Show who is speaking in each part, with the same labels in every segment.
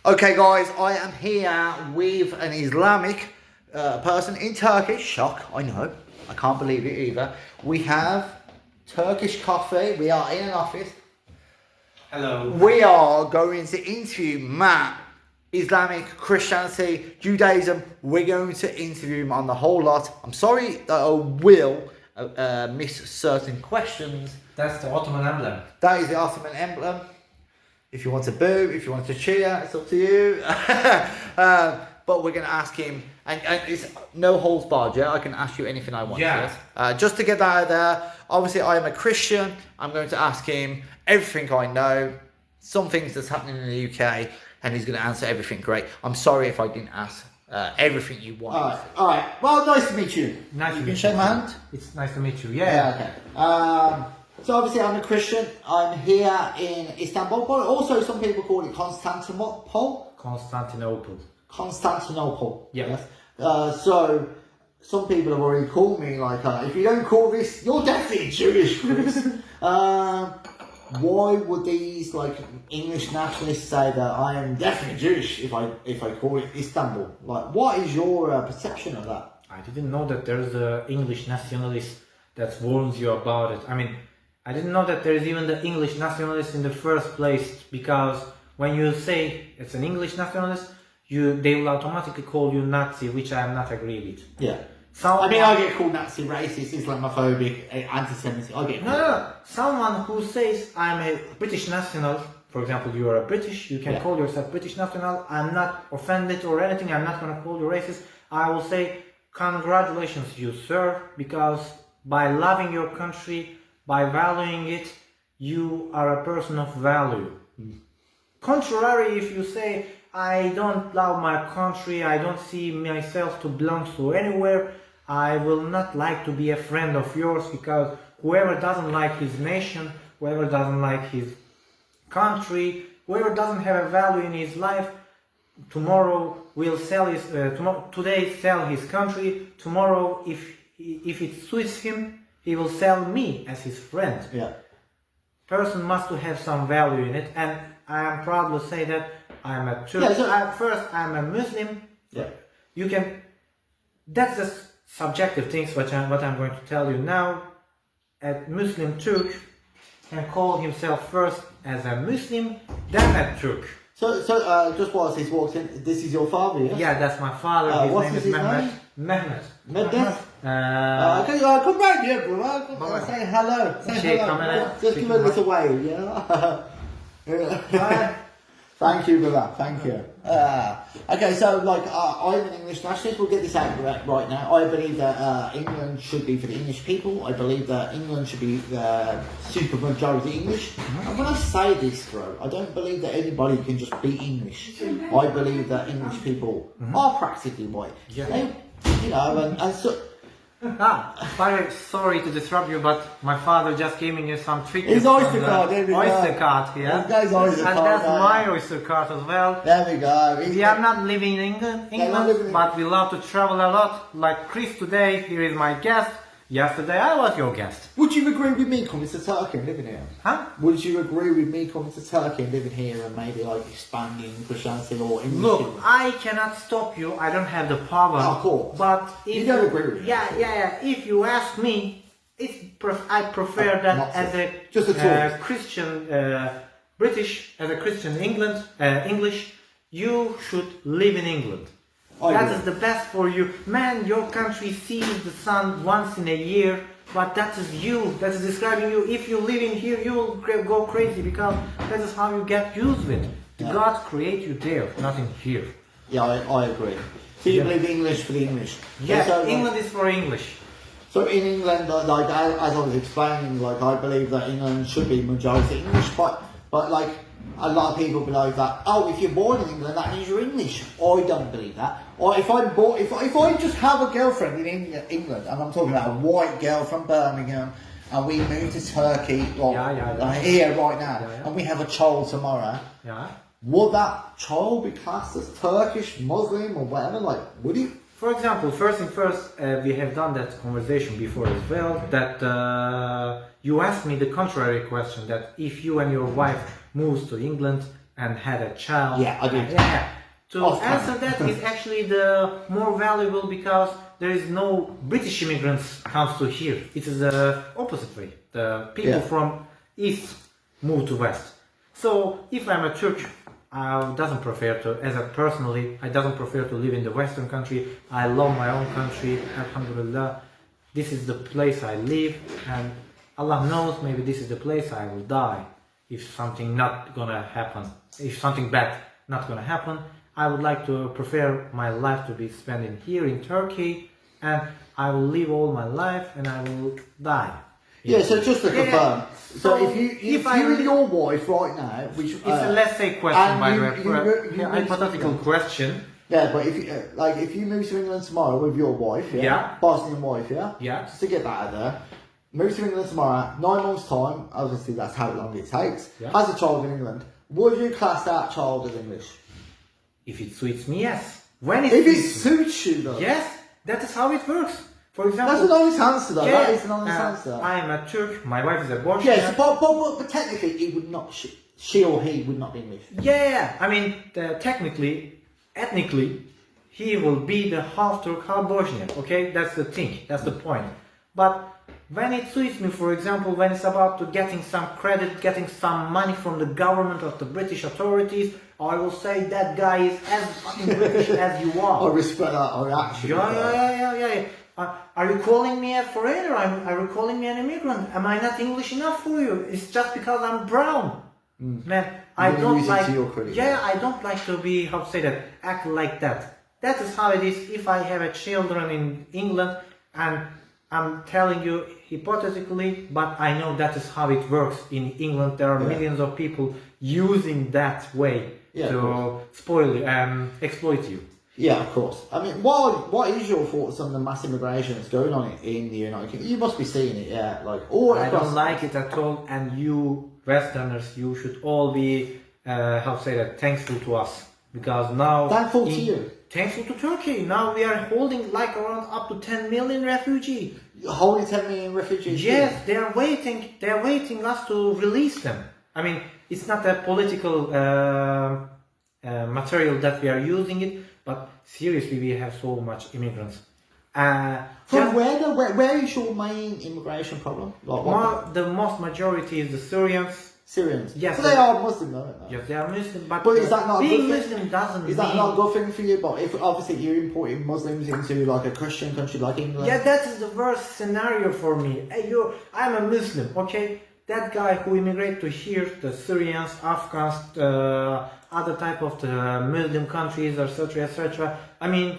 Speaker 1: Okay guys, I am here with an Islamic person in Turkish. Shock, I know. I can't believe it either. We have Turkish coffee. We are in an office.
Speaker 2: Hello.
Speaker 1: We are going to interview Matt. Islamic, Christianity, Judaism. We're going to interview him on the whole lot. I'm sorry that I will miss certain questions.
Speaker 2: That's the Ottoman emblem.
Speaker 1: That is the Ottoman emblem. If you want to boo, if you want to cheer, it's up to you. But we're going to ask him, and it's no holds barred, yeah? I can ask you anything I want.
Speaker 2: Yeah.
Speaker 1: Yes? Just to get that out there, obviously I am a Christian. I'm going to ask him everything I know, some things that's happening in the UK, and he's going to answer everything great. I'm sorry if I didn't ask everything you want.
Speaker 3: All right. Well, nice to meet you.
Speaker 2: Nice to
Speaker 3: You
Speaker 2: meet
Speaker 3: can shake
Speaker 2: you.
Speaker 3: my hand.
Speaker 2: It's nice to meet you.
Speaker 3: Yeah. Okay. So obviously I'm a Christian. I'm here in Istanbul, but also some people call it Constantinople.
Speaker 2: Constantinople. Yeah.
Speaker 3: Yes. So some people have already called me like, if you don't call this, you're definitely Jewish, Chris. Why would these like English nationalists say that I am definitely Jewish if I call it Istanbul? Like, what is your perception of that?
Speaker 2: I didn't know that there's a English nationalist that warns you about it. I mean, I didn't know that there is even the English nationalist in the first place, because when you say it's an English nationalist, they will automatically call you Nazi, which I am not agree with.
Speaker 3: Yeah.
Speaker 2: So
Speaker 3: I mean, I get called Nazi, racist, Islamophobic, anti-Semitic. I get called.
Speaker 2: No. Someone who says I'm a British national, for example, you are a British, you can call yourself British national. I'm not offended or anything. I'm not going to call you racist. I will say congratulations, you sir, because by loving your country, by valuing it, you are a person of value. Contrary, if you say I don't love my country, I don't see myself to belong to anywhere, I will not like to be a friend of yours, because whoever doesn't like his nation, whoever doesn't like his country, whoever doesn't have a value in his life, tomorrow will sell his today sell his country, tomorrow if it suits him, he will sell me as his friend.
Speaker 3: Yeah.
Speaker 2: Person must have some value in it, and I am proud to say that I am a Turk.
Speaker 3: Yeah, so-
Speaker 2: First, I am a Muslim.
Speaker 3: Yeah.
Speaker 2: You can. That's the subjective things what I'm going to tell you now. A Muslim Turk can call himself first as a Muslim, then a Turk.
Speaker 3: So just whilst he's walked in, this is your father, yeah?
Speaker 2: Yeah, that's my father. His
Speaker 3: what's
Speaker 2: name is
Speaker 3: his
Speaker 2: Mehmet.
Speaker 3: name?
Speaker 2: Mehmet.
Speaker 3: Mehmet?
Speaker 2: Uh,
Speaker 3: Okay, come back here, brother. Say hello. Say
Speaker 2: Shake
Speaker 3: hello.
Speaker 2: camera.
Speaker 3: Just
Speaker 2: Shake
Speaker 3: give a little wave, yeah?
Speaker 2: Hi.
Speaker 3: Thank you for that, thank you. Okay, so like I'm an English nationalist, we'll get this out right now. I believe that England should be for the English people. I believe that England should be super majority English. And when I say this, bro, I don't believe that anybody can just be English. I believe that English people are practically white.
Speaker 2: Yeah.
Speaker 3: They, you know, and so...
Speaker 2: Sorry to disrupt you, but my father just gave me some trick.
Speaker 3: His Oyster card, there we go.
Speaker 2: Oyster card, yeah.
Speaker 3: That guy's Oyster
Speaker 2: and
Speaker 3: card,
Speaker 2: that's
Speaker 3: yeah.
Speaker 2: my Oyster card as well.
Speaker 3: There we go.
Speaker 2: We are not living in
Speaker 3: not
Speaker 2: England,
Speaker 3: living in-
Speaker 2: but we love to travel a lot. Like Chris today, here is my guest. Yesterday I was your guest.
Speaker 3: Would you agree with me coming to Turkey and living here?
Speaker 2: Huh?
Speaker 3: Would you agree with me coming to Turkey and living here and maybe like expanding Christianity or English?
Speaker 2: Look, I cannot stop you. I don't have the power.
Speaker 3: Of course.
Speaker 2: But if
Speaker 3: You don't agree with me.
Speaker 2: Yeah. If you ask me, I prefer that
Speaker 3: not
Speaker 2: as a
Speaker 3: just a tourist.
Speaker 2: Christian British, as a Christian England English, you should live in England.
Speaker 3: I
Speaker 2: That
Speaker 3: agree.
Speaker 2: is the best for you. Man, your country sees the sun once in a year, but that is you. That is describing you. If you live in here, you will go crazy, because that is how you get used to it.
Speaker 3: Yeah.
Speaker 2: God create you there, not in here.
Speaker 3: Yeah, I agree. So you believe English for the English?
Speaker 2: Yeah,
Speaker 3: So,
Speaker 2: England is for English.
Speaker 3: So in England, like as I was explaining, like I believe that England should be majority English, but like a lot of people believe that, oh, if you're born in England, that means you're English. I don't believe that. Or if I'm born, if I just have a girlfriend in England, and I'm talking about a white girl from Birmingham, and we move to Turkey, here right now, and we have a child tomorrow,
Speaker 2: Yeah.
Speaker 3: would that child be classed as Turkish, Muslim, or whatever? Like, would he?
Speaker 2: For example, first thing first, we have done that conversation before as well, that you asked me the contrary question, that if you and your wife moves to England, and had a child.
Speaker 3: Yeah, I do.
Speaker 2: Yeah. To
Speaker 3: Off
Speaker 2: answer
Speaker 3: camera.
Speaker 2: that is actually the more valuable because there is no British immigrants comes to here. It is the opposite way. The people
Speaker 3: Yeah.
Speaker 2: from east move to west. So if I'm a Turk, I doesn't prefer to, I doesn't prefer to live in the Western country. I love my own country. Alhamdulillah, this is the place I live, and Allah knows maybe this is the place I will die if something not gonna happen. If something bad not gonna happen, I would like to prefer my life to be spent here in Turkey, and I will live all my life and I will die.
Speaker 3: Yeah, so just to
Speaker 2: Yeah.
Speaker 3: confirm, so
Speaker 2: So
Speaker 3: if you
Speaker 2: if I
Speaker 3: you and
Speaker 2: really-
Speaker 3: your wife right now, which
Speaker 2: It's a let's say question,
Speaker 3: and
Speaker 2: by the
Speaker 3: you-
Speaker 2: way,
Speaker 3: you-
Speaker 2: for
Speaker 3: you-
Speaker 2: a hypothetical question.
Speaker 3: yeah, but if you if you move to England tomorrow with your wife,
Speaker 2: Yeah.
Speaker 3: Bosnian wife,
Speaker 2: Yeah.
Speaker 3: just to get that out there, move to England tomorrow, 9 months time, obviously that's how long it takes.
Speaker 2: Yeah.
Speaker 3: Has a child in England, would you class that child as English?
Speaker 2: If it suits me, yes. When it
Speaker 3: If it
Speaker 2: suits me,
Speaker 3: suits you though,
Speaker 2: yes, that is how it works. For example,
Speaker 3: that's an honest answer though.
Speaker 2: yeah,
Speaker 3: That is an honest answer.
Speaker 2: I am a Turk. My wife is a Bosnian.
Speaker 3: Yes, but technically, he would not. She or he would not be English.
Speaker 2: Yeah, I mean, technically, ethnically, he will be the half Turk, half Bosnian. Okay, that's the thing. That's the point. But when it suits me, for example, when it's about to getting some credit, getting some money from the government of the British authorities, I will say that guy is as fucking British as you
Speaker 3: I
Speaker 2: are.
Speaker 3: respect that. I actually.
Speaker 2: Yeah. Are you calling me a foreigner? Are you calling me an immigrant? Am I not English enough for you? It's just because I'm brown. Man, I
Speaker 3: You're gonna
Speaker 2: don't
Speaker 3: use it
Speaker 2: like.
Speaker 3: to your credit.
Speaker 2: Yeah, I don't like to be, how to say that, act like that. That is how it is. If I have a children in England, and I'm telling you hypothetically, but I know that is how it works in England. There are
Speaker 3: Yeah.
Speaker 2: millions of people using that way
Speaker 3: Yeah, of
Speaker 2: to spoil you, exploit you.
Speaker 3: Yeah, of course. I mean, what is your thoughts on the mass immigration that's going on in the United Kingdom? You must be seeing it, yeah. Like all
Speaker 2: I
Speaker 3: across.
Speaker 2: don't like it at all, and you Westerners, you should all be, how to say that, thankful to us, because now
Speaker 3: Thankful to you.
Speaker 2: Thankful to Turkey. Now we are holding like around up to 10 million refugees.
Speaker 3: Holding 10 million refugees.
Speaker 2: Yes, they are waiting. They are waiting us to release them. I mean, it's not a political material that we are using it, but seriously, we have so much immigrants.
Speaker 3: From where is your main immigration problem? Like what?
Speaker 2: The most majority is the Syrians.
Speaker 3: Syrians.
Speaker 2: Yes,
Speaker 3: So they are Muslim, though, aren't they?
Speaker 2: Yes, they are Muslim, but
Speaker 3: But is that not a
Speaker 2: being
Speaker 3: good thing?
Speaker 2: Muslim doesn't
Speaker 3: Is
Speaker 2: mean...
Speaker 3: that not a good thing for you? But if obviously you're importing Muslims into like a Christian country like England.
Speaker 2: Yeah, that is the worst scenario for me. Hey, I'm a Muslim, okay? That guy who immigrated to here, the Syrians, Afghans, other type of the Muslim countries, etc., etc. I mean,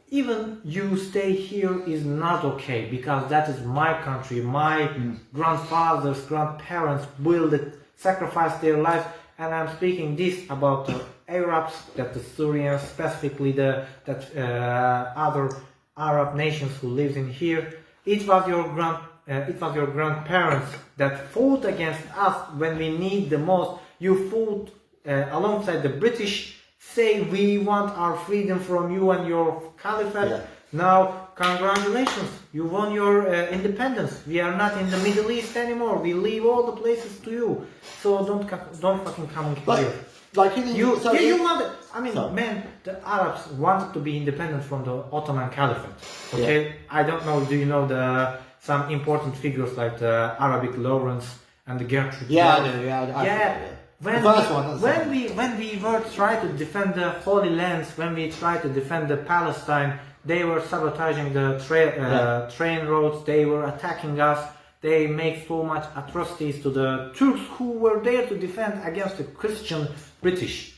Speaker 2: even you stay here is not okay, because that is my country. My grandfathers, grandparents built it, sacrificed their lives, and I'm speaking this about the Arabs, that the Syrians, specifically other Arab nations who lives in here. It was your grandparents that fought against us when we need the most. You fought alongside the British, say we want our freedom from you and your caliphate.
Speaker 3: Yeah.
Speaker 2: Now, congratulations, you won your independence. We are not in the Middle East anymore. We leave all the places to you. So don't fucking come here.
Speaker 3: Like in
Speaker 2: You wanted. I mean,
Speaker 3: Sorry.
Speaker 2: man, the Arabs wanted to be independent from the Ottoman Caliphate. Okay, I don't know. Do you know some important figures like the Arabic Lawrence and the Gertrude?
Speaker 3: Yeah,
Speaker 2: Bell?
Speaker 3: I do. Yeah.
Speaker 2: Yeah. When
Speaker 3: The first one, that's
Speaker 2: when we were trying to defend the Holy Lands, when we tried to defend the Palestine, they were sabotaging the train roads. They were attacking us. They make so much atrocities to the Turks who were there to defend against the Christian British.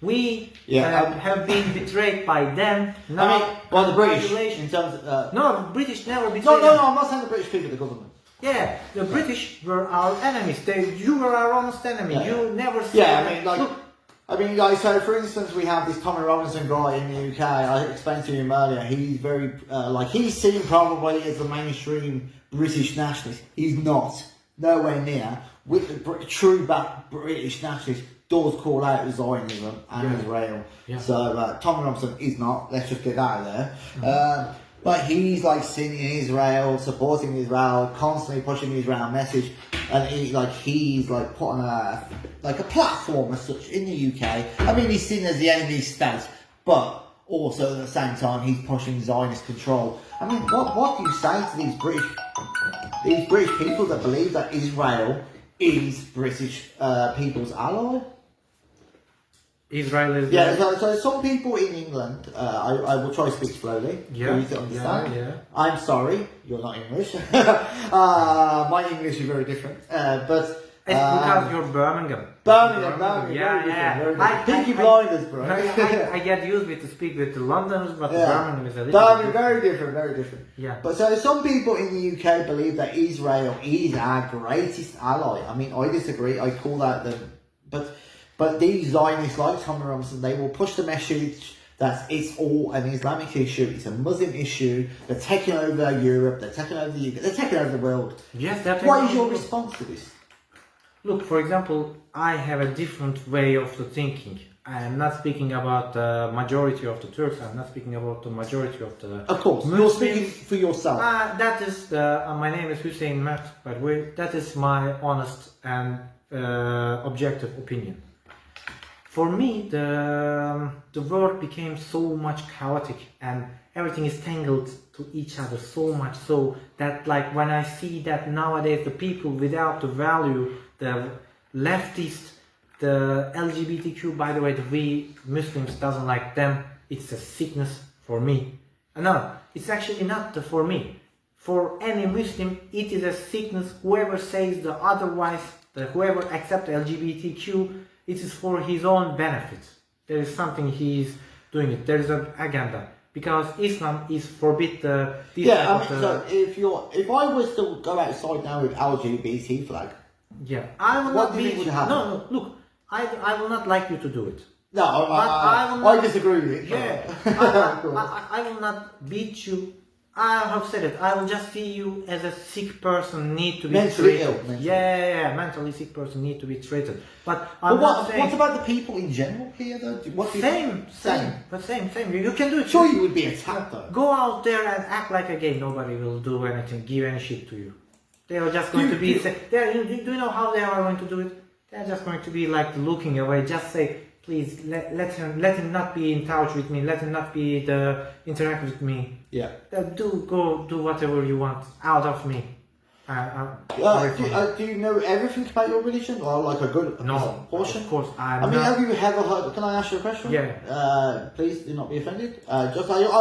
Speaker 2: We have been betrayed by them. Now,
Speaker 3: I mean, well, the British in
Speaker 2: congratulations.
Speaker 3: terms of.
Speaker 2: No, the British never betrayed
Speaker 3: No,
Speaker 2: them.
Speaker 3: I'm not saying the British people, the government.
Speaker 2: Yeah, the British were our enemies. You were our honest enemy.
Speaker 3: Yeah.
Speaker 2: You never said.
Speaker 3: Yeah, I mean, like, so for instance, we have this Tommy Robinson guy in the UK. I explained to him earlier. He's very, he's seen probably as the mainstream British nationalist. He's not. Nowhere near. With the true back British nationalist does call out Zionism and Israel.
Speaker 2: Yeah.
Speaker 3: So, Tommy Robinson is not. Let's just get that out of there. But he's like sitting in Israel, supporting Israel, constantly pushing the Israel message, and he's like put on a platform as such in the UK. I mean, he's seen as the enemy state, but also at the same time he's pushing Zionist control. I mean, what do you say to these British people that believe that Israel is British people's ally?
Speaker 2: Israel is
Speaker 3: So some people in England, I will try to speak slowly for you to understand. I'm sorry, you're not English. My English is very different, but
Speaker 2: it's because you're Birmingham.
Speaker 3: Yeah. Pinky blinders, bro.
Speaker 2: I get used to speak with the Londoners, but Birmingham is a little
Speaker 3: Birmingham,
Speaker 2: different.
Speaker 3: very different.
Speaker 2: Yeah.
Speaker 3: But so some people in the UK believe that Israel is our greatest ally. I mean, I disagree. I call that but these Zionists like Tommy Robinson, they will push the message that it's all an Islamic issue, it's a Muslim issue, they're taking over Europe, they're taking over the UK, they're taking over the world.
Speaker 2: Yes, definitely.
Speaker 3: What is your response to this?
Speaker 2: Look, for example, I have a different way of the thinking. I am not speaking about the majority of the Turks, I'm not speaking about the majority of the
Speaker 3: Of course,
Speaker 2: Muslims.
Speaker 3: you're speaking for yourself.
Speaker 2: That is, my name is Hussein Mert, by the way. That is my honest and objective opinion. For me, the world became so much chaotic and everything is tangled to each other so much so that like when I see that nowadays the people without the value, the leftists, the LGBTQ, by the way, we Muslims doesn't like them, it's a sickness for me. No, it's actually not for me. For any Muslim, it is a sickness. Whoever says the otherwise, whoever accepts LGBTQ, it is for his own benefit. There is something he is doing it. There is an agenda because Islam is forbid the.
Speaker 3: So if I was to go outside now with LGBT flag,
Speaker 2: I will
Speaker 3: what
Speaker 2: not
Speaker 3: do you think would happen?
Speaker 2: No, look, I will not like you to do it.
Speaker 3: No, I disagree with you.
Speaker 2: I will not beat you. I have said it. I will just see you as a sick person need to be
Speaker 3: mentally
Speaker 2: treated.
Speaker 3: ill.
Speaker 2: Mentally sick person need to be treated. But
Speaker 3: what about the people in general here though?
Speaker 2: Same. You can do it.
Speaker 3: Sure, you would be attacked though.
Speaker 2: Go out there and act like a gay. Nobody will do anything, give any shit to you. They are just going to be. Do you know how they are going to do it? They are just going to be like looking away. Just say, please let him not be in touch with me. Let him not be interact with me.
Speaker 3: Yeah.
Speaker 2: Do whatever you want out of me.
Speaker 3: Do you know everything about your religion, or like a good portion?
Speaker 2: Of course.
Speaker 3: Have you ever heard? Can I ask you a question?
Speaker 2: Yeah.
Speaker 3: Please do not be offended. I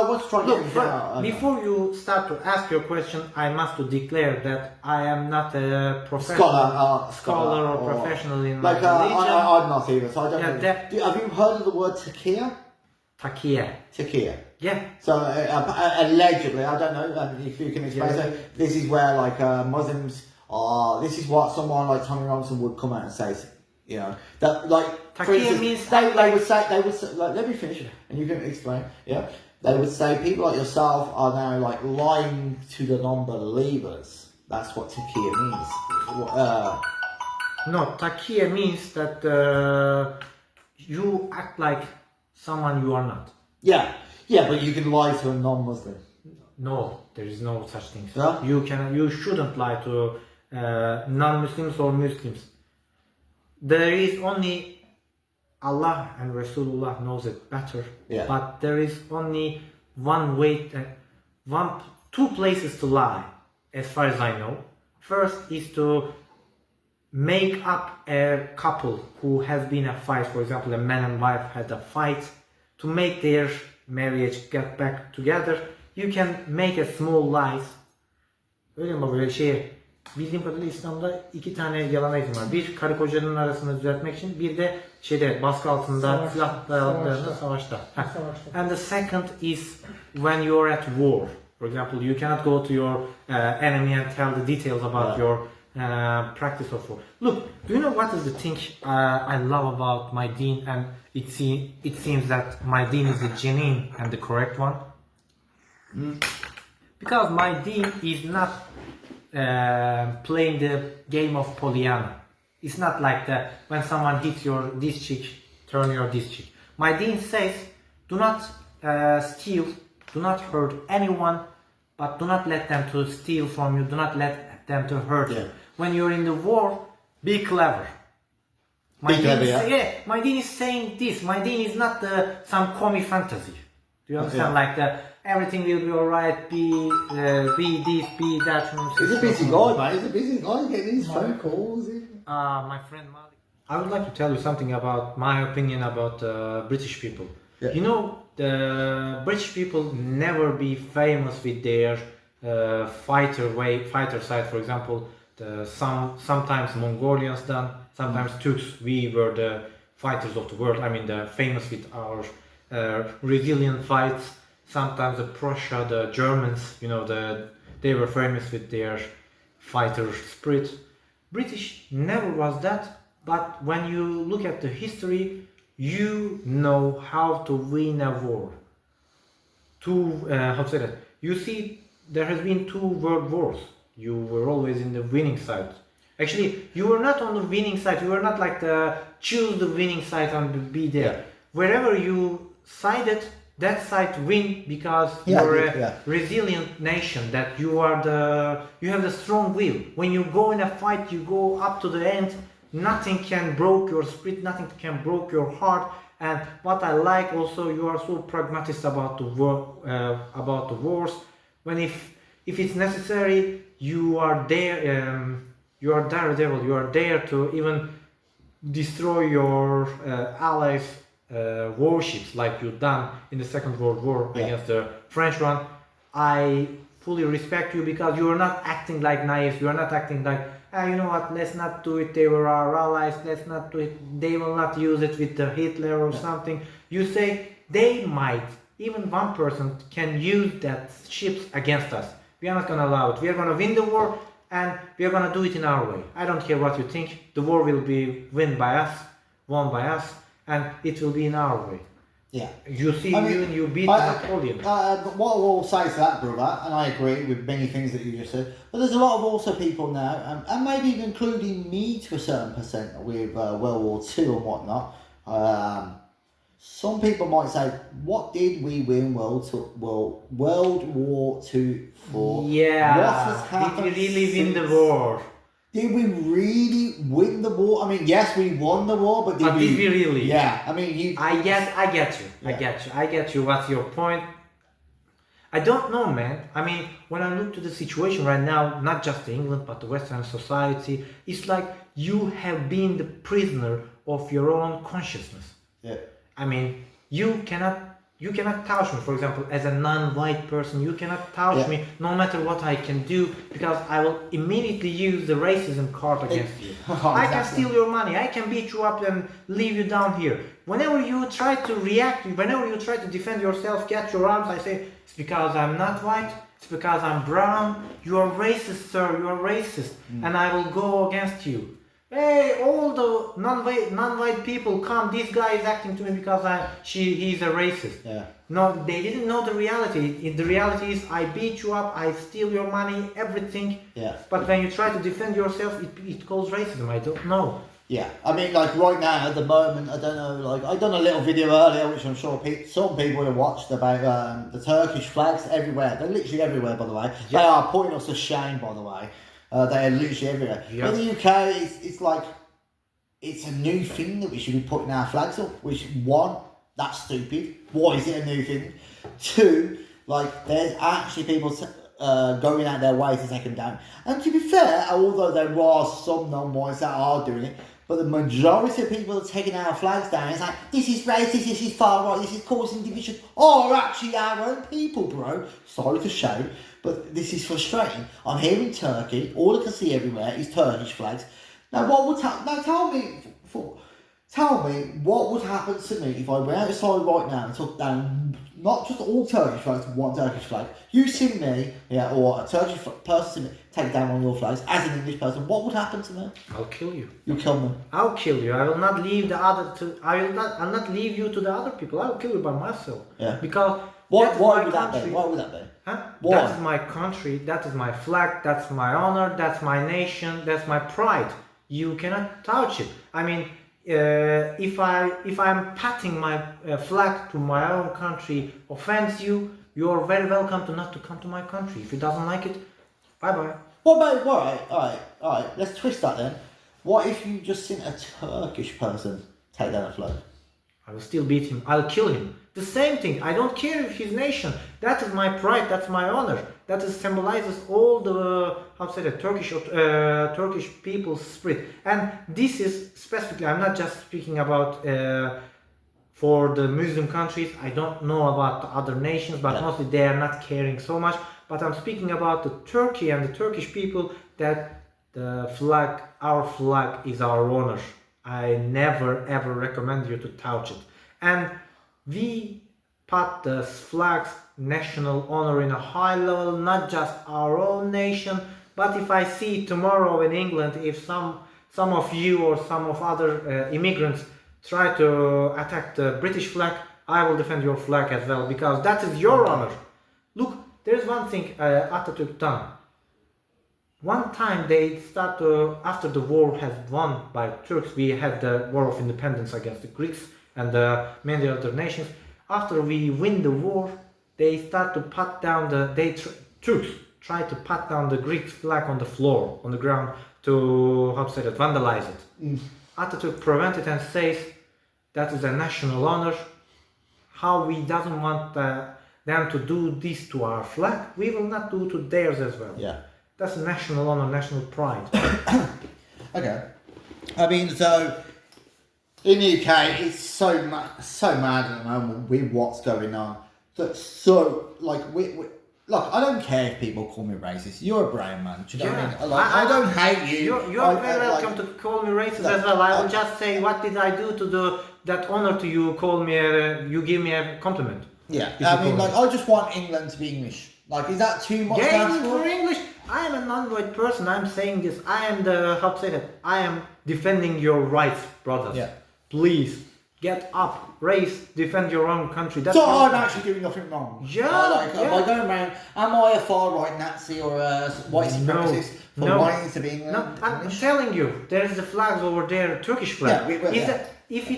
Speaker 3: want to try to get out.
Speaker 2: Before you start to ask your question, I must to declare that I am not a professional scholar or professional in my religion.
Speaker 3: I'm not either, so I don't know. Have you heard of the word taqiyya? Taqiyya.
Speaker 2: Yeah.
Speaker 3: So allegedly, I don't know if you can explain. So this is where like Muslims are. This is what someone like Tommy Robinson would come out and say. You know that like for instance,
Speaker 2: means
Speaker 3: they would say like, let me finish and you can explain. Yeah, they would say people like yourself are now like lying to the non-believers. That's what taqiyya means.
Speaker 2: No, taqiyya means that you act like someone you are not.
Speaker 3: Yeah, but you can lie to a non-Muslim.
Speaker 2: No, there is no such thing.
Speaker 3: No?
Speaker 2: You shouldn't lie to non-Muslims or Muslims. There is only Allah and Rasulullah knows it better.
Speaker 3: Yeah.
Speaker 2: But there is only one way, two places to lie, as far as I know. First is to make up a couple who has been a fight. For example, a man and wife had a fight. To make their marriage get back together, you can make a small lies. Öyle mi böyle bildiğim kadarıyla İslam'da iki tane yalana izin var. Bir, karı kocanın arasını düzeltmek için, bir de baskı altında silahlarında savaşta. And the second is when you're at war. For example, you cannot go to your enemy and tell the details about your practice of war. Look, do you know what is the thing I love about my deen, and it seems that my deen is the genuine and the correct one? Because my deen is not playing the game of Pollyanna. It's not like that when someone hits this cheek, turn your this cheek. My deen says, do not steal, do not hurt anyone, but do not let them to steal from you. Do not let them to hurt
Speaker 3: Yeah.
Speaker 2: you. When you're in the war, be clever.
Speaker 3: Be clever,
Speaker 2: is,
Speaker 3: yeah.
Speaker 2: My deen is saying this. My deen is not some comic fantasy. Do you understand?
Speaker 3: Yeah.
Speaker 2: Like everything will be alright. Be this, be that.
Speaker 3: He's a busy guy, mate. He's a busy guy getting these phone calls.
Speaker 2: My friend Malik. I would like to tell you something about my opinion about British people.
Speaker 3: Yeah.
Speaker 2: You know, the British people never be famous with their fighter side. For example, sometimes Mongolians done, sometimes Turks. We were the fighters of the world. I mean, the famous with our resilient fights. Sometimes the Prussia, the Germans. You know, they were famous with their fighter spirit. British never was that, but when you look at the history, you know how to win a war. How to say that? You see, there has been 2 world wars. You were always in the winning side. Actually, you were not on the winning side. You were not like choose the winning side and be there.
Speaker 3: Yeah.
Speaker 2: Wherever you sided, that side win because
Speaker 3: Yeah,
Speaker 2: you're a
Speaker 3: yeah.
Speaker 2: resilient nation. That you have the strong will. When you go in a fight, you go up to the end. Nothing can break your spirit. Nothing can break your heart. And what I like also, you are so pragmatic about the wars. When if it's necessary, you are there. You are daredevil. You are there to even destroy your allies' warships, like you done in the Second World War against the French one. I fully respect you because you are not acting like naive. You are not acting like, you know what? Let's not do it. They were our allies. Let's not do it. They will not use it with the Hitler or something. You say they might. Even one person can use that ships against us. We are not going to allow it. We are going to win the war, and we are going to do it in our way. I don't care what you think. The war will be won by us, and it will be in our way.
Speaker 3: Yeah.
Speaker 2: You see, you beat
Speaker 3: I-
Speaker 2: Napoleon.
Speaker 3: But what I will say to that, brother, and I agree with many things that you just said, but there's a lot of also people now, and maybe even including me to a certain percent with World War II and whatnot. Some people might say, what did we win World War II for?
Speaker 2: Yeah.
Speaker 3: What has happened
Speaker 2: Did we really win the
Speaker 3: since?
Speaker 2: war?
Speaker 3: Did we really win the war? I mean, yes, we won the war, but
Speaker 2: But did we really?
Speaker 3: Yeah, I mean,
Speaker 2: I get you.
Speaker 3: Yeah.
Speaker 2: I get you. What's your point? I don't know, man. I mean, when I look to the situation right now, not just England, but the Western society, it's like you have been the prisoner of your own consciousness.
Speaker 3: Yeah.
Speaker 2: I mean, you cannot touch me. For example, as a non-white person, you cannot touch
Speaker 3: Yeah.
Speaker 2: me no matter what I can do because I will immediately use the racism card against you. I can
Speaker 3: Exactly.
Speaker 2: steal your money. I can beat you up and leave you down here. Whenever you try to react, whenever you try to defend yourself, catch your arms, I say, it's because I'm not white. It's because I'm brown. You are racist, sir. You are racist. And I will go against you. Hey, all the non-white people come. This guy is acting to me because he's a racist.
Speaker 3: Yeah.
Speaker 2: No, they didn't know the reality. The reality is, I beat you up, I steal your money, everything.
Speaker 3: Yeah.
Speaker 2: But when you try to defend yourself, it calls racism. I don't know.
Speaker 3: Yeah, I mean, like right now at the moment, I don't know. Like I done a little video earlier, which I'm sure some people would have watched about the Turkish flags everywhere. They're literally everywhere, by the way. They are putting us to shame, by the way. They are literally everywhere.
Speaker 2: Yeah.
Speaker 3: In the UK, it's like it's a new thing that we should be putting our flags up. Which one, that's stupid. Why is it a new thing? Two, like there's actually people going out their way to take them down. And to be fair, although there are some non-whites that are doing it, but the majority of people are taking our flags down. It's like, this is racist, this is far right, this is causing division. Are actually our own people, bro. Sorry to shout, but this is frustrating. I'm here in Turkey, all I can see everywhere is Turkish flags. Now, tell me what would happen to me if I went outside right now and took down not just all Turkish flags, one Turkish flag. You see me, or a Turkish person see me take down one of your flags as an English person. What would happen to me?
Speaker 2: I'll kill you.
Speaker 3: You'll kill me.
Speaker 2: I'll kill you. I will not leave I'll not leave you to the other people. I will kill you by myself.
Speaker 3: Yeah.
Speaker 2: Because
Speaker 3: Why
Speaker 2: that's
Speaker 3: would
Speaker 2: my
Speaker 3: that be?
Speaker 2: country.
Speaker 3: Why would that be?
Speaker 2: Huh?
Speaker 3: Why?
Speaker 2: That is my country, that is my flag, that's my honor, that's my nation, that's my pride. You cannot touch it. I mean, if I'm patting my flag to my own country offends you, you are very welcome to not to come to my country. If you doesn't like it, bye bye.
Speaker 3: Well, mate, alright. Let's twist that then. What if you just seen a Turkish person take down a flag?
Speaker 2: I will still beat him. I'll kill him. The same thing. I don't care if his nation. That is my pride. That's my honor. That is symbolizes all the Turkish people's spirit. And this is specifically. I'm not just speaking about for the Muslim countries. I don't know about the other nations, but mostly they are not caring so much. But I'm speaking about the Turkey and the Turkish people, that the flag, our flag, is our honor. I never ever recommend you to touch it. And we put the flag's national honor in a high level, not just our own nation. But if I see tomorrow in England, if some of you or some of other immigrants try to attack the British flag, I will defend your flag as well, because that is your honor. Look, there's one thing Atatürk done. One time they start after the war has won by Turks, we had the war of independence against the Greeks and many other nations. After we win the war, they start to pat down Turks try to pat down the Greek flag on the floor, on the ground, to vandalize it. Atatürk prevented and says that is a national honor. How we doesn't want them to do this to our flag, we will not do to theirs as well.
Speaker 3: Yeah.
Speaker 2: That's national honor, national pride.
Speaker 3: Okay. I mean, so in the UK, it's so mad at the moment with what's going on. Look, I don't care if people call me racist. You're a brown man. Do you know what I mean? Like, I don't hate you.
Speaker 2: You're very welcome to call me racist as well. I will just say, what did I do to that honor to you? Call me, you give me a compliment.
Speaker 3: Yeah, I mean, like, I just want England to be English. Like, is that too much?
Speaker 2: Yeah, for English. I am a non-white person. I'm saying this. I am I am defending your rights, brothers.
Speaker 3: Yeah.
Speaker 2: Please get up, race, defend your own country. That's
Speaker 3: so I'm actually doing nothing wrong.
Speaker 2: Yeah.
Speaker 3: By going around, am I a far-right Nazi or a white supremacist for wanting to be England?
Speaker 2: No, I'm telling you, there's the flags over there, Turkish flag.
Speaker 3: Yeah,
Speaker 2: if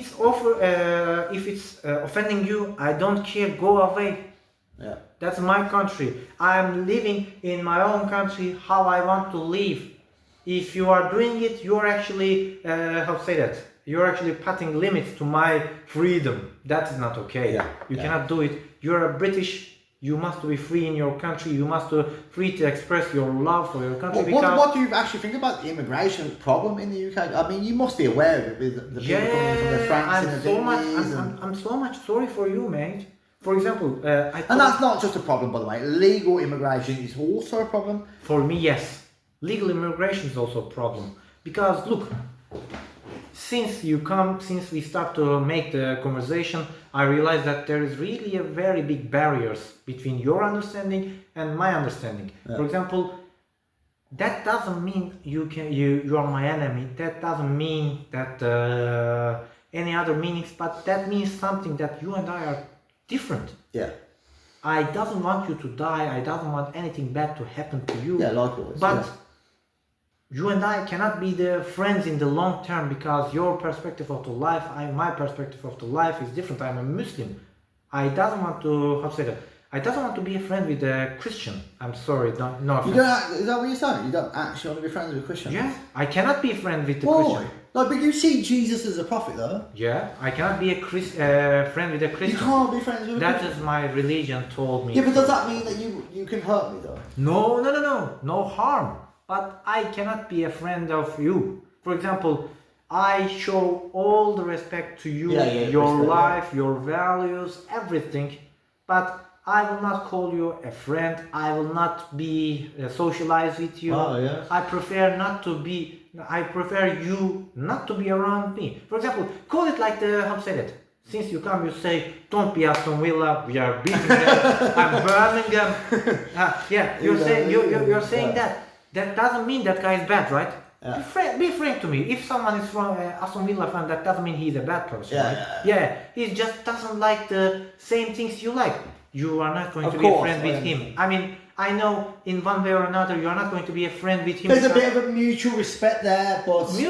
Speaker 2: it's offending you, I don't care. Go away.
Speaker 3: Yeah.
Speaker 2: That's my country. I'm living in my own country how I want to live. If you are doing it, you're actually you're actually putting limits to my freedom. That is not okay.
Speaker 3: Yeah.
Speaker 2: You cannot do it. You're a British. You must be free in your country. You must be free to express your love for your country.
Speaker 3: What do you actually think about the immigration problem in the UK? I mean, you must be aware of it with the people coming from the France and the
Speaker 2: I'm so much sorry for you, mate. For example,
Speaker 3: and that's not just a problem, by the way. Legal immigration is also a problem.
Speaker 2: For me, yes. Legal immigration is also a problem. Because, look, since we start to make the conversation, I realize that there is really a very big barriers between your understanding and my understanding.
Speaker 3: Yeah.
Speaker 2: For example, that doesn't mean you are my enemy. That doesn't mean that any other meanings, but that means something that you and I are different.
Speaker 3: Yeah.
Speaker 2: I doesn't want you to die. I doesn't want anything bad to happen to you.
Speaker 3: Yeah, likewise.
Speaker 2: But you and I cannot be the friends in the long term, because your perspective of the life, my perspective of the life is different. I'm a Muslim. I doesn't want to I doesn't want to be a friend with a Christian. I'm sorry, no offense.
Speaker 3: Is that what you're saying? You don't actually want to be friends with Christians?
Speaker 2: Yeah, I cannot be a friend with the
Speaker 3: Why?
Speaker 2: Christian.
Speaker 3: Like, but you see Jesus as a prophet, though.
Speaker 2: Yeah, I cannot be a friend with a Christian.
Speaker 3: You can't be friends with a
Speaker 2: That
Speaker 3: Christian.
Speaker 2: is my religion told me.
Speaker 3: Yeah, but does that mean that you can hurt me, though?
Speaker 2: No harm. But I cannot be a friend of you. For example, I show all the respect to you, your life, your values, everything. But I will not call you a friend. I will not be socialize with you.
Speaker 3: Oh, yeah.
Speaker 2: I prefer you not to be around me. For example, call it like since you come, you say, don't be Aston Villa, we are beating them. I'm Birmingham. You're saying that. That doesn't mean that guy is bad, right? Yeah. Be frank to me. If someone is from Aston Villa fan, that doesn't mean he's a bad person, right? He just doesn't like the same things you like. You are not going to be a friend with him. I mean, I know in one way or another you are not going to be a friend with him.
Speaker 3: There's a bit of a mutual respect there, but we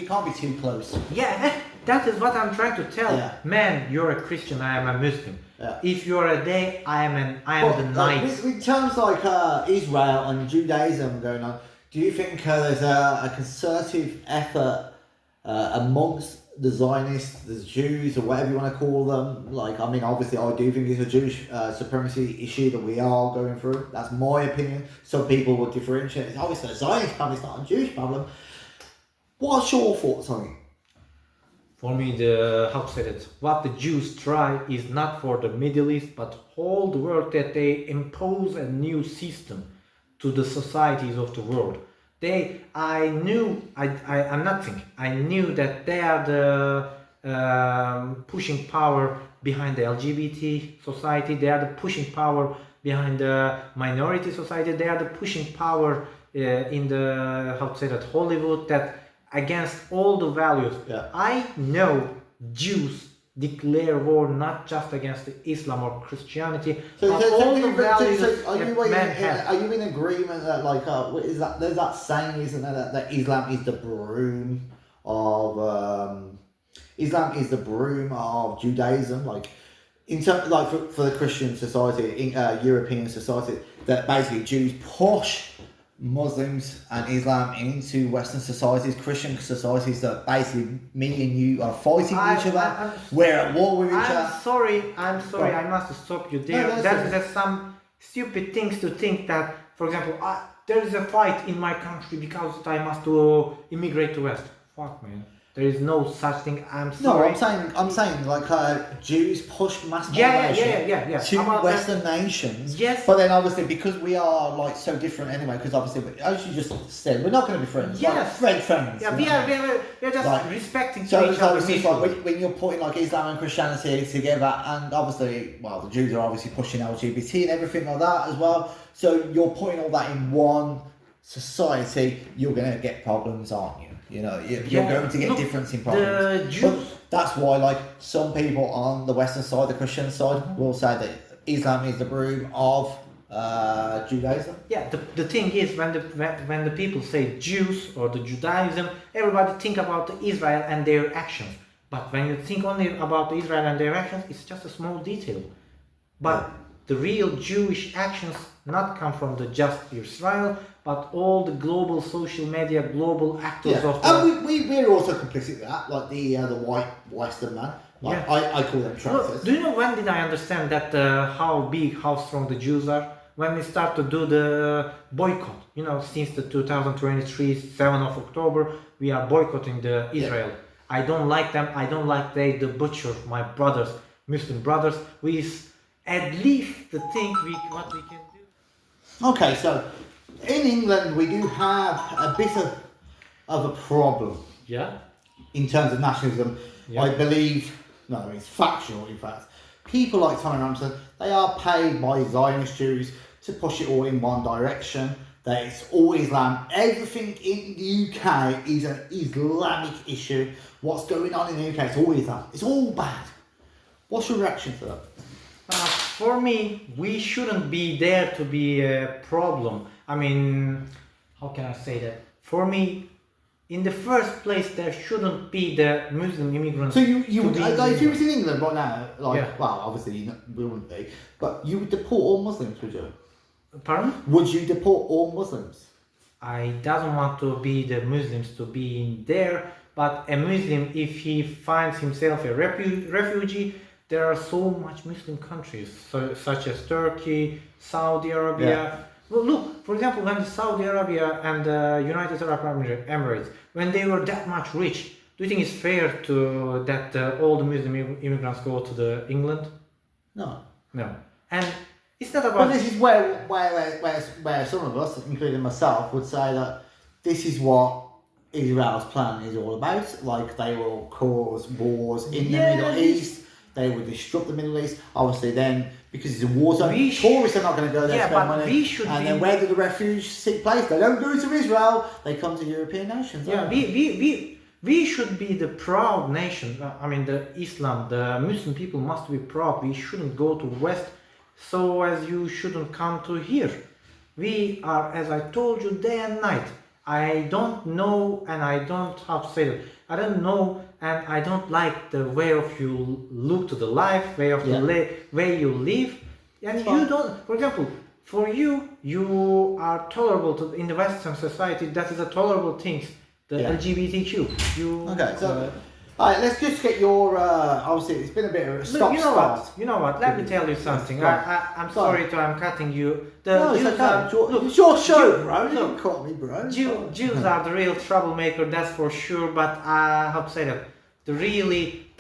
Speaker 3: can't be too close.
Speaker 2: Yeah, that is what I'm trying to tell. Yeah. Man, you're a Christian, I am a Muslim.
Speaker 3: Yeah.
Speaker 2: If you are a day, I am the night.
Speaker 3: With terms like Israel and Judaism going on, do you think there's a concerted effort amongst the Zionists, the Jews, or whatever you want to call them? Like, I mean, obviously, I do think it's a Jewish supremacy issue that we are going through. That's my opinion. Some people will differentiate. It's obviously a Zionist problem, it's not a Jewish problem. What's your thoughts on it?
Speaker 2: For me, how to say that? What the Jews try is not for the Middle East, but whole the world, that they impose a new system to the societies of the world. I knew that they are the pushing power behind the LGBT society. They are the pushing power behind the minority society. They are the pushing power in the, how to say that, Hollywood, that against all the values.
Speaker 3: Yeah.
Speaker 2: I know Jews declare war not just against Islam or Christianity, but all the values
Speaker 3: are
Speaker 2: that
Speaker 3: you
Speaker 2: men have.
Speaker 3: are you in agreement that like is that there's that saying, isn't there, that Islam is the broom of Judaism, like in terms like for the Christian society, in European society, that basically Jews push Muslims and Islam into Western societies, Christian societies, that basically me and you are fighting each other. We're at war with each other.
Speaker 2: I'm sorry, I must stop you there.
Speaker 3: No,
Speaker 2: There's some stupid things to think that, for example, there is a fight in my country because I must immigrate to West. Fuck, man. There is no such thing. I'm sorry.
Speaker 3: No, I'm saying like Jews push mass migration to
Speaker 2: About
Speaker 3: Western nations.
Speaker 2: Yes.
Speaker 3: But then obviously because we are like so different anyway, because obviously as you just said, we're not going to be friends.
Speaker 2: Yes.
Speaker 3: Like, friends.
Speaker 2: Yeah,
Speaker 3: you know?
Speaker 2: we are just
Speaker 3: Like,
Speaker 2: respecting
Speaker 3: So
Speaker 2: each
Speaker 3: it's
Speaker 2: other.
Speaker 3: obviously like when you're putting like Islam and Christianity together, and obviously, well, the Jews are obviously pushing LGBT and everything like that as well. So you're putting all that in one society, you're going to get problems, aren't you? You know, you're going to get difference in problems.
Speaker 2: The Jews.
Speaker 3: But that's why, like, some people on the Western side, the Christian side, will say that Islam is the broom of Judaism.
Speaker 2: Yeah, the thing is, when the people say Jews or the Judaism, everybody think about the Israel and their actions. But when you think only about the Israel and their actions, it's just a small detail. But the real Jewish actions not come from the just Israel, but all the global social media, global actors of the...
Speaker 3: And we're also complicit with that, like the white Western man. Like, I call them transfers.
Speaker 2: Do you know when did I understand that how big, how strong the Jews are? When we start to do the boycott. You know, since the 2023, 7th of October, we are boycotting the Israel. Yeah. I don't like them. I don't like the butcher, my brothers, Muslim brothers. We at least think what we can do.
Speaker 3: Okay, so in England we do have a bit of a problem.
Speaker 2: Yeah.
Speaker 3: In terms of nationalism,
Speaker 2: yeah.
Speaker 3: I believe, no, it's factual in fact. People like Tommy Ramsden, they are paid by Zionist Jews to push it all in one direction. That it's all Islam. Everything in the UK is an Islamic issue. What's going on in the UK, it's all Islam. It's all bad. What's your reaction to that?
Speaker 2: For me, we shouldn't be there to be a problem. I mean, how can I say that? For me, in the first place, there shouldn't be the Muslim immigrants.
Speaker 3: So you would, like, if you was in England right now, like, well, obviously we wouldn't be, but you would deport all Muslims, would you?
Speaker 2: Pardon?
Speaker 3: Would you deport all Muslims?
Speaker 2: I doesn't want to be the Muslims to be in there, but a Muslim, if he finds himself a refugee, there are so much Muslim countries, such as Turkey, Saudi Arabia.
Speaker 3: Yeah.
Speaker 2: Well, look, for example, when Saudi Arabia and the United Arab Emirates, when they were that much rich, do you think it's fair to that all the Muslim immigrants go to the England?
Speaker 3: No.
Speaker 2: No. And it's not about...
Speaker 3: But this is where some of us, including myself, would say that this is what Israel's plan is all about. Like, they will cause wars in the Middle East. They would disrupt the Middle East. Obviously, then, because it's a war zone, tourists are not going to go there to spend money. Then where do the refugees take place? They don't go to Israel. They come to European nations.
Speaker 2: Yeah, we should be the proud nation. I mean, the Islam, the Muslim people must be proud. We shouldn't go to West, so as you shouldn't come to here. We are, as I told you, day and night. I don't know, and I don't how to say that. I don't know, and I don't like the way of you look to the life, way of
Speaker 3: Yeah.
Speaker 2: way you live, and
Speaker 3: It's
Speaker 2: you
Speaker 3: fine.
Speaker 2: don't. For example, for you, you are tolerable to in the Western society. That is a tolerable thing. The
Speaker 3: Yeah.
Speaker 2: LGBTQ. You
Speaker 3: Okay, so all right, let's just get your. Obviously, it's been a bit of a
Speaker 2: Look,
Speaker 3: stop
Speaker 2: you know
Speaker 3: start.
Speaker 2: what? You know what? Let me tell you something.
Speaker 3: Go on.
Speaker 2: I'm
Speaker 3: Go on.
Speaker 2: sorry I'm cutting you. The
Speaker 3: No, it's
Speaker 2: Jews
Speaker 3: okay.
Speaker 2: are,
Speaker 3: It's your,
Speaker 2: look,
Speaker 3: it's your show,
Speaker 2: Jew-
Speaker 3: bro. You
Speaker 2: look,
Speaker 3: don't cut me, bro. It's
Speaker 2: Jew,
Speaker 3: fine.
Speaker 2: Jews are the real troublemaker, that's for sure. But how to say that?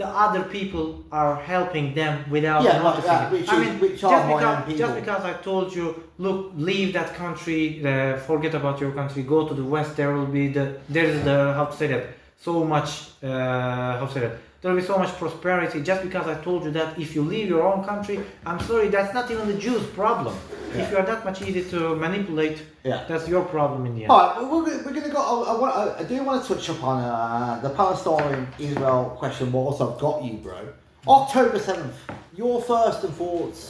Speaker 2: The other people are helping them without
Speaker 3: Yeah, like
Speaker 2: noticing
Speaker 3: that,
Speaker 2: it.
Speaker 3: which are
Speaker 2: just
Speaker 3: my
Speaker 2: because
Speaker 3: own people.
Speaker 2: just because I told you, look, leave that country, forget about your country, go to the West. There will be there's the how to say that so much how to say that. There will be so much prosperity just because I told you that if you leave your own country, I'm sorry, that's not even the Jews' problem.
Speaker 3: Yeah.
Speaker 2: If you are that much easy to manipulate,
Speaker 3: Yeah.
Speaker 2: that's your problem in the end.
Speaker 3: All right, well, we're going to go. I do want to touch upon the Palestine-Israel question. Whilst I've got you, bro. October 7th. Your first and thoughts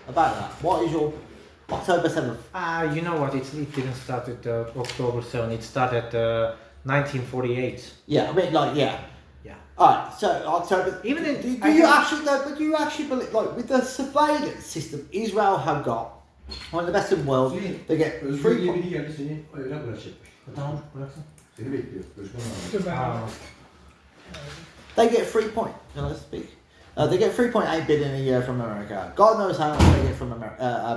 Speaker 3: about that. What is your October 7th?
Speaker 2: You know what? It didn't start at October 7. It started 1948.
Speaker 3: Yeah, I mean, like, yeah.
Speaker 2: Yeah.
Speaker 3: All right, so October.
Speaker 2: Even in-
Speaker 3: do
Speaker 2: I
Speaker 3: you
Speaker 2: have-
Speaker 3: actually though? But do you actually believe, like, with the surveillance system Israel have got, one of the best in the world, they get
Speaker 4: Özgür diye
Speaker 3: 3.
Speaker 4: biri geldi seni evden bırakacakmış.
Speaker 2: Tamam, bıraksın.
Speaker 4: Seni bekliyor. Görüşmen lazım.
Speaker 3: They get 3 point. Can I speak? They get 3.8 billion a year from America. God knows how much they get from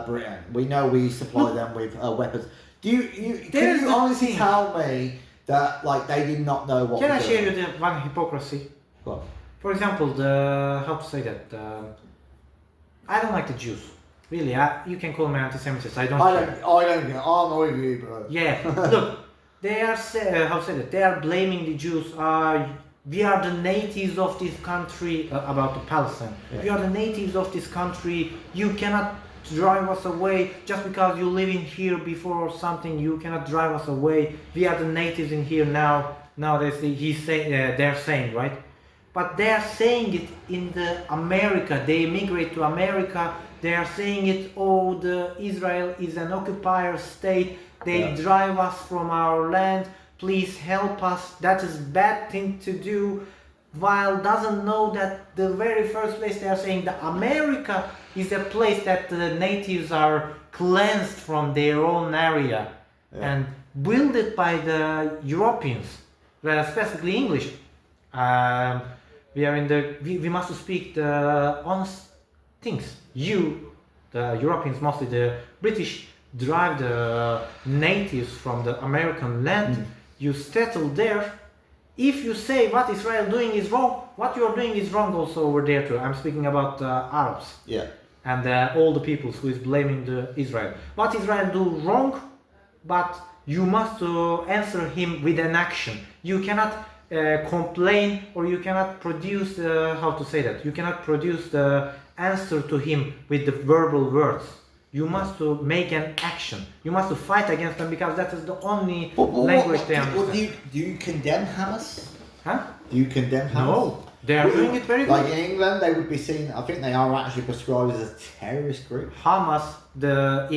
Speaker 3: Britain. We know we supply them with weapons. Can
Speaker 2: There's
Speaker 3: you
Speaker 2: the
Speaker 3: honestly
Speaker 2: thing.
Speaker 3: tell me that like they did not know what?
Speaker 2: Can I
Speaker 3: was
Speaker 2: share
Speaker 3: going
Speaker 2: you the one hypocrisy?
Speaker 3: on?
Speaker 2: For example, how to say that? I don't like the Jews. Really, you can call me anti-Semitist. I don't
Speaker 3: I
Speaker 2: care.
Speaker 3: don't get. I'm with you, bro.
Speaker 2: Yeah, look, they are how to say that? They are blaming the Jews. We are the natives of this country about the Palestine.
Speaker 3: Yeah.
Speaker 2: We are the natives of this country. You cannot drive us away just because you live in here before or something. You cannot drive us away. We are the natives in here now. Now they're saying right, but they are saying it in the America. They immigrate to America. They are saying it. Oh, Israel is an occupier state. They
Speaker 3: Yeah.
Speaker 2: drive us from our land. Please help us. That is bad thing to do. While doesn't know that the very first place they are saying that America is a place that the natives are cleansed from their own area and built it by the Europeans, specifically English. We are in we must speak the honest things. You, the Europeans, mostly the British, drive the natives from the American land. You settle there. If you say what Israel doing is wrong, what you are doing is wrong also over there too. I'm speaking about Arabs
Speaker 3: Yeah.
Speaker 2: and all the peoples who is blaming the Israel. What Israel do wrong, but you must answer him with an action. You cannot complain or you cannot produce how to say that. You cannot produce the answer to him with the verbal words. You must make an action. You must fight against them because that is the only language they understand.
Speaker 3: Do you condemn Hamas?
Speaker 2: Huh?
Speaker 3: Do you condemn Hamas?
Speaker 2: No, they are doing it very
Speaker 3: Like
Speaker 2: good.
Speaker 3: in England, they would be seen. I think they are actually prescribed as a terrorist group.
Speaker 2: Hamas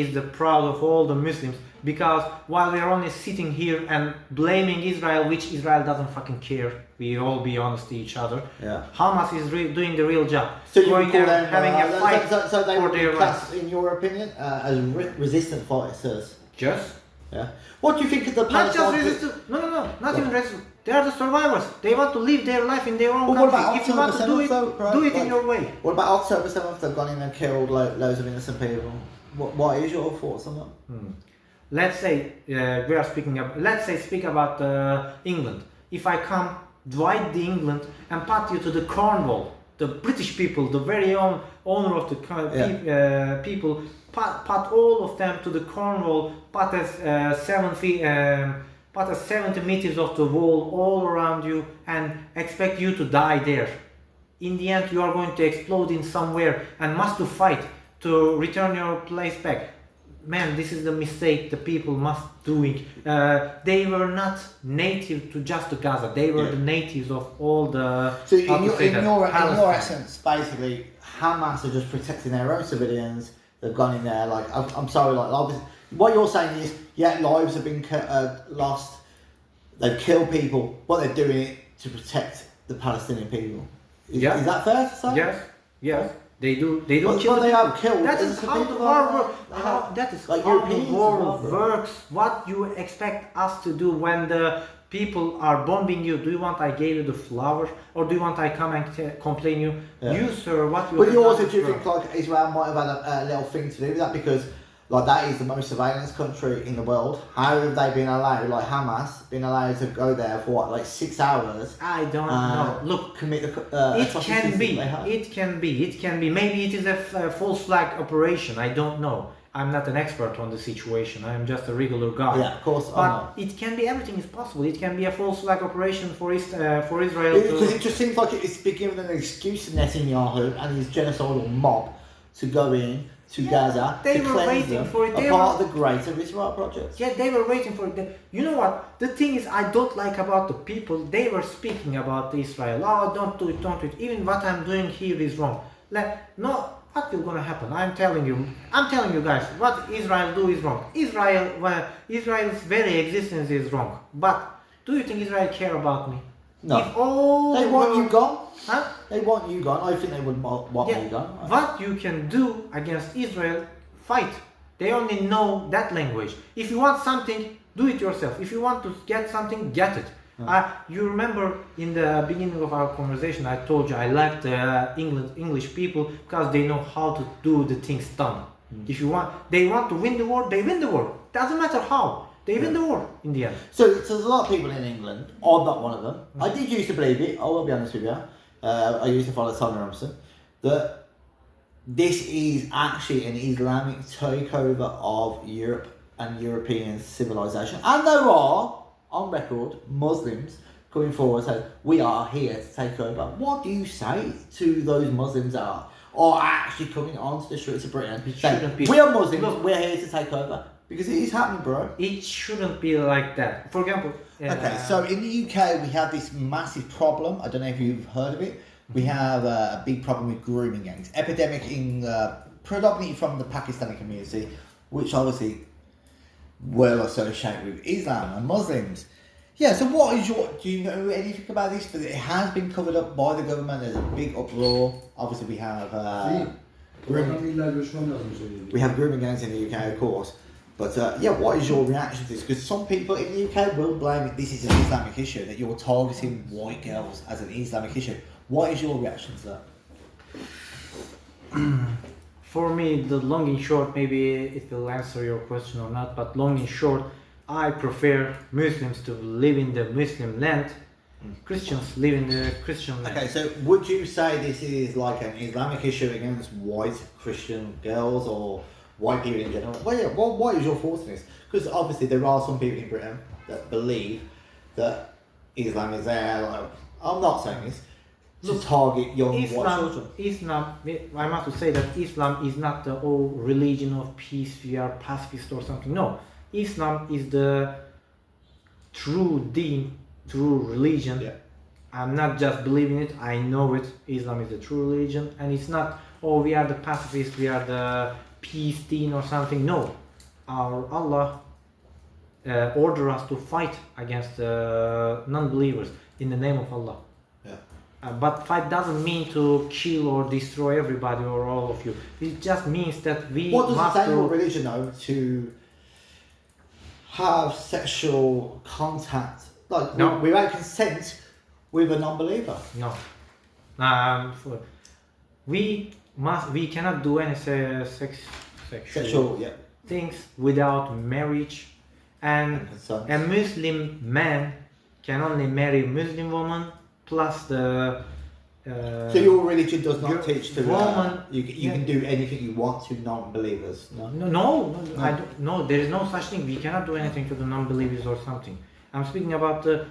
Speaker 2: is the proud of all the Muslims because while we are only sitting here and blaming Israel, which Israel doesn't fucking care, we all be honest to each other.
Speaker 3: Yeah.
Speaker 2: Hamas is doing the real job.
Speaker 3: So you
Speaker 2: Going
Speaker 3: would call
Speaker 2: there,
Speaker 3: them
Speaker 2: having a fight
Speaker 3: so they
Speaker 2: for
Speaker 3: would be
Speaker 2: their
Speaker 3: classed,
Speaker 2: rights.
Speaker 3: in your opinion, as resistant fighters.
Speaker 2: Just
Speaker 3: Yeah. What do you think of the
Speaker 2: not just
Speaker 3: Palestine?
Speaker 2: resistant. No, not even resistant. They are the survivors. They want to live their life in their own
Speaker 3: Well, what
Speaker 2: country.
Speaker 3: about
Speaker 2: If you want to do
Speaker 3: October
Speaker 2: it,
Speaker 3: 7th though,
Speaker 2: do it
Speaker 3: right?
Speaker 2: in your way.
Speaker 3: What about October 7th? They've gone in and killed loads of innocent people. What is your thoughts on that?
Speaker 2: Let's say we are speaking of. Let's say speak about England. If I come, divide the England and put you to the Cornwall, the British people, the very own owner of the people, put all of them to the Cornwall, put as 70 meters of the wall all around you, and expect you to die there. In the end, you are going to explode in somewhere and must to fight to return your place back. Man, this is the mistake the people must doing. They were not native to just to Gaza. They were the natives of all the.
Speaker 3: So
Speaker 2: how
Speaker 3: in
Speaker 2: to say that,
Speaker 3: your
Speaker 2: Palestine.
Speaker 3: essence, basically, Hamas are just protecting their own civilians. They've gone in there like I'm sorry, like obviously, what you're saying is lives have been lost. They kill people, but they're doing it to protect the Palestinian people.
Speaker 2: Yeah.
Speaker 3: Is that fair to say?
Speaker 2: Yes. They do
Speaker 3: But
Speaker 2: kill.
Speaker 3: they have killed.
Speaker 2: That is
Speaker 3: innocent
Speaker 2: how the
Speaker 3: people,
Speaker 2: war
Speaker 3: haven't
Speaker 2: works.
Speaker 3: they? They have-
Speaker 2: That is
Speaker 3: like
Speaker 2: how the
Speaker 3: Europeans
Speaker 2: war
Speaker 3: as well, bro.
Speaker 2: works. What you expect us to do when the people are bombing you? Do you want I gave you the flower, or do you want I come and complain you?
Speaker 3: Yeah.
Speaker 2: You sir, what you?
Speaker 3: But
Speaker 2: have
Speaker 3: you
Speaker 2: done
Speaker 3: also
Speaker 2: is
Speaker 3: do you
Speaker 2: wrong.
Speaker 3: think like Israel might have had a little thing to do with that because like that is the most surveillance country in the world. How have they been allowed, like Hamas, been allowed to go there for what, like 6 hours?
Speaker 2: I don't know. Look,
Speaker 3: commit the
Speaker 2: it
Speaker 3: atrocities
Speaker 2: can
Speaker 3: that
Speaker 2: be.
Speaker 3: they have.
Speaker 2: It can be. Maybe it is a false flag operation. I don't know. I'm not an expert on the situation. I'm just a regular guy.
Speaker 3: Yeah, of course. I
Speaker 2: But
Speaker 3: know.
Speaker 2: it can be. Everything is possible. It can be a false flag operation for Israel.
Speaker 3: Because
Speaker 2: To,
Speaker 3: it just seems like it's been given an excuse to Netanyahu and his genocidal mob to go in to Gaza
Speaker 2: they
Speaker 3: to
Speaker 2: were
Speaker 3: cleanse
Speaker 2: waiting
Speaker 3: them,
Speaker 2: for it.
Speaker 3: a
Speaker 2: They
Speaker 3: part of the Greater Israel project.
Speaker 2: yeah, they were waiting for it. You know what? The thing is, I don't like about the people. They were speaking about Israel. Oh, don't do it, don't do it. Even what I'm doing here is wrong. No, what will gonna happen? I'm telling you guys, what Israel do is wrong. Israel's very existence is wrong. But do you think Israel care about me?
Speaker 3: No.
Speaker 2: If all
Speaker 3: They
Speaker 2: the
Speaker 3: want you
Speaker 2: world-
Speaker 3: gone.
Speaker 2: Huh?
Speaker 3: They want you gone. I think they would want
Speaker 2: Yeah.
Speaker 3: me gone.
Speaker 2: What you can do against Israel, fight. They only know that language. If you want something, do it yourself. If you want to get something, get it. You remember in the beginning of our conversation, I told you I like the English people because they know how to do the things done. If they want to win the war, they win the war. Doesn't matter how. They win the war in the end.
Speaker 3: So there's a lot of people in England. I'm not one of them. I did used to believe it. I will be honest with you. I used to follow Tony Robinson. That this is actually an Islamic takeover of Europe and European civilization. And there are, on record, Muslims coming forward saying, we are here to take over. What do you say to those Muslims that are actually coming onto the streets of Britain saying,
Speaker 2: shouldn't be.
Speaker 3: we are Muslims,
Speaker 2: Look.
Speaker 3: we're here to take over? Because it is happening, bro.
Speaker 2: It shouldn't be like that. For example,
Speaker 3: Okay, so in the UK we have this massive problem. I don't know if you've heard of it. We have a big problem with grooming gangs, epidemic in predominantly from the Pakistani community, which obviously well associated with Islam and Muslims. Yeah, so do you know anything about this? Because it has been covered up by the government. There's a big uproar. Obviously we have
Speaker 4: Buradan illa görüşmem lazım söyleyeyim.
Speaker 3: we have grooming gangs in the UK, of course. But yeah, what is your reaction to this? Because some people in the UK will blame it. This is an Islamic issue, that you're targeting white girls as an Islamic issue. What is your reaction to that?
Speaker 2: For me, the long and short, maybe it will answer your question or not, but long and short, I prefer Muslims to live in the Muslim land, Christians live in the Christian land.
Speaker 3: Okay, so would you say this is like an Islamic issue against white Christian girls or white people in general? Well, yeah, what is your thoughts on this? Because obviously there are some people in Britain that believe that Islam is there. Like, I'm not saying this to target young white children.
Speaker 2: Islam, I must say that Islam is not the old religion of peace, we are pacifist or something. No, Islam is the true deen, true religion.
Speaker 3: Yeah.
Speaker 2: I'm not just believing it, I know it. Islam is the true religion, and it's not, oh, we are the pacifists, we are the peace deen or something. No, our Allah order us to fight against non-believers in the name of Allah.
Speaker 3: Yeah.
Speaker 2: But fight doesn't mean to kill or destroy everybody or all of you. It just means that we
Speaker 3: What does it
Speaker 2: must
Speaker 3: say in your
Speaker 2: do-
Speaker 3: religion though to have sexual contact, like
Speaker 2: No.
Speaker 3: without consent, with a non-believer?
Speaker 2: No. We cannot do any
Speaker 3: Sexual, yeah.
Speaker 2: things without marriage, and
Speaker 3: Consent.
Speaker 2: a Muslim man can only marry Muslim woman plus the.
Speaker 3: So your religion does not
Speaker 2: your
Speaker 3: teach to
Speaker 2: woman,
Speaker 3: you
Speaker 2: yeah.
Speaker 3: can do anything you want to non-believers. No.
Speaker 2: No, I don't, no, there is no such thing. We cannot do anything to the non-believers or something. I'm speaking about the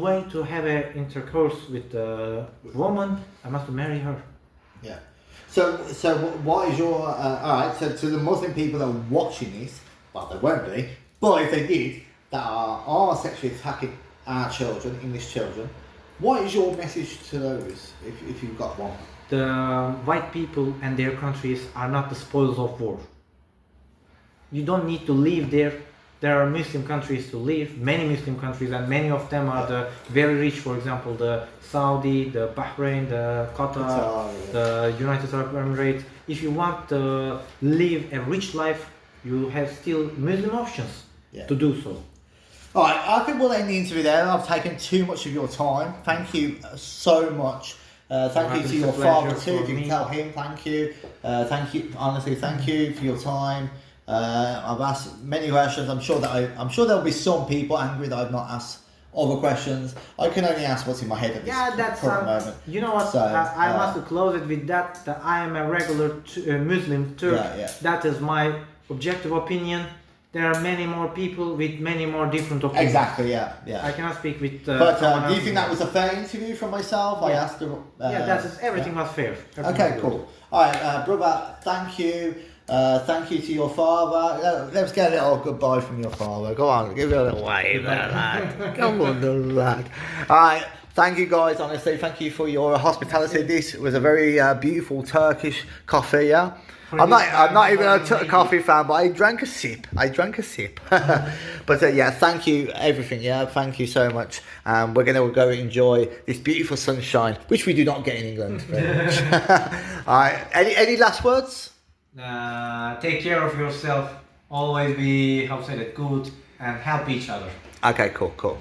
Speaker 2: way to have an intercourse with the woman. I must marry her.
Speaker 3: Yeah. So what is your all right? So to the Muslim people that are watching this, well, they won't be, but if they did, that are sexually attacking our children, English children, what is your message to those, if you've got one?
Speaker 2: The white people and their countries are not the spoils of war. You don't need to live there there are Muslim countries to live, many Muslim countries, and many of them are the very rich. For example, the Saudi, the Bahrain, the Qatar, the United Arab Emirates. If you want to live a rich life, you have still Muslim options to do so.
Speaker 3: All right, I think we'll end the interview there. I've taken too much of your time. Thank you so much. Thank you to your father too. If you can tell him, thank you. Thank you, honestly, thank you for your time. I've asked many questions. I'm sure there'll be some people angry that I've not asked other questions. I can only ask what's in my head at this current moment.
Speaker 2: You know what?
Speaker 3: So,
Speaker 2: I must close it with that. That I am a regular Muslim Turk. That is my objective opinion. There are many more people with many more different opinions.
Speaker 3: Exactly. Yeah.
Speaker 2: I cannot speak with.
Speaker 3: But do you think that was a fair interview from myself? I asked her.
Speaker 2: Everything was fair.
Speaker 3: Okay, cool. All right, brother. Thank you. Thank you to your father. Let's get a little goodbye from your father. Go on, give it a little wave there, lad. Come on, little lad. All right. Thank you guys, honestly. Thank you for your hospitality. This was a very beautiful Turkish coffee, yeah? I'm not even a coffee fan, but I drank a sip. But yeah, thank you, everything. Yeah, thank you so much. We're going to go enjoy this beautiful sunshine, which we do not get in England. All right. Any last words?
Speaker 2: Take care of yourself. Always be, good and help each other.
Speaker 3: Okay, cool.